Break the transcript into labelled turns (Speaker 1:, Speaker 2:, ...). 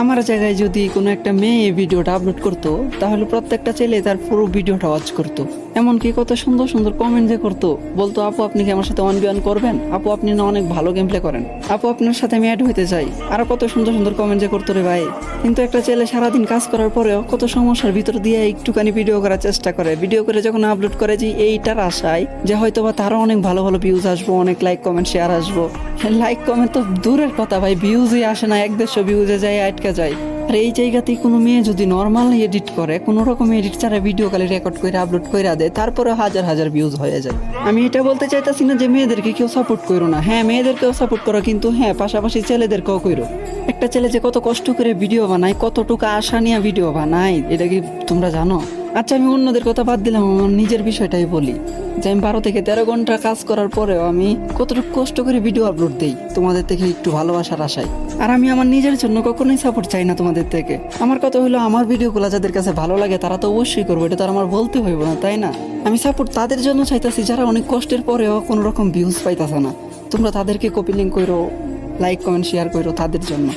Speaker 1: আমার জায়গায় যদি কোনো একটা মেয়ে এই ভিডিওটা আপলোড করতো তাহলে প্রত্যেকটা ছেলে তার পুরো ভিডিওটা ওয়াচ করতো। এমনকি কত সুন্দর সুন্দর কমেন্ট যে করতো, বলতো আপু আপনি কি আমার সাথে 1v1 করবেন, আপু আপনি না অনেক ভালো গেম প্লে করেন, আপু আপনার সাথে আমি অ্যাড হইতে চাই, আরো কত সুন্দর সুন্দর কমেন্ট যে করতো রে ভাই। কিন্তু একটা ছেলে সারাদিন কাজ করার পরেও কত সমস্যার ভিতর দিয়ে একটুখানি ভিডিও করার চেষ্টা করে, ভিডিও করে যখন আপলোড করে যে এইটার আশায় যে হয়তো বা তারও অনেক ভালো ভালো ভিউজ আসবো, অনেক লাইক কমেন্ট শেয়ার আসবো। লাইক কমেন্ট তো দূরের কথা ভাই, ভিউজই আসে না, 100 ভিউজে যায় আটকা যায়। আর এই জায়গাতেই কোনো মেয়ে যদি নর্মাল এডিট করে, কোনো রকম এডিট ছাড়া ভিডিও খালি রেকর্ড করে আপলোড করে দেয়, তারপরে হাজার হাজার ভিউজ হয়ে যায়। আমি এটা বলতে চাইতেছি না যে মেয়েদেরকে কেউ সাপোর্ট করো না, হ্যাঁ মেয়েদেরকেও সাপোর্ট করো, কিন্তু হ্যাঁ পাশাপাশি ছেলেদেরকেও করো। একটা ছেলে যে কত কষ্ট করে ভিডিও বানায়, কতটুকু আশা নিয়ে ভিডিও বানায়, এটা কি তোমরা জানো? আচ্ছা আমি অন্যদের কথা বাদ দিলাম, আমার নিজের বিষয়টাই বলি যে আমি 12 থেকে 13 ঘন্টা কাজ করার পরেও আমি কতটুকু কষ্ট করে ভিডিও আপলোড দিই তোমাদের থেকে একটু ভালোবাসার আশায়। আর আমি আমার নিজের জন্য কখনোই সাপোর্ট চাই না তোমাদের থেকে। আমার কথা হলো আমার ভিডিওগুলো যাদের কাছে ভালো লাগে তারা তো অবশ্যই করবো, এটা তো আর আমার বলতে হইব না, তাই না? আমি সাপোর্ট তাদের জন্য চাইতেছি যারা অনেক কষ্টের পরেও কোনো রকম ভিউজ পাইতেছে না। তোমরা তাদেরকে কপি লিঙ্ক করো, লাইক কমেন্ট শেয়ার করো তাদের জন্য।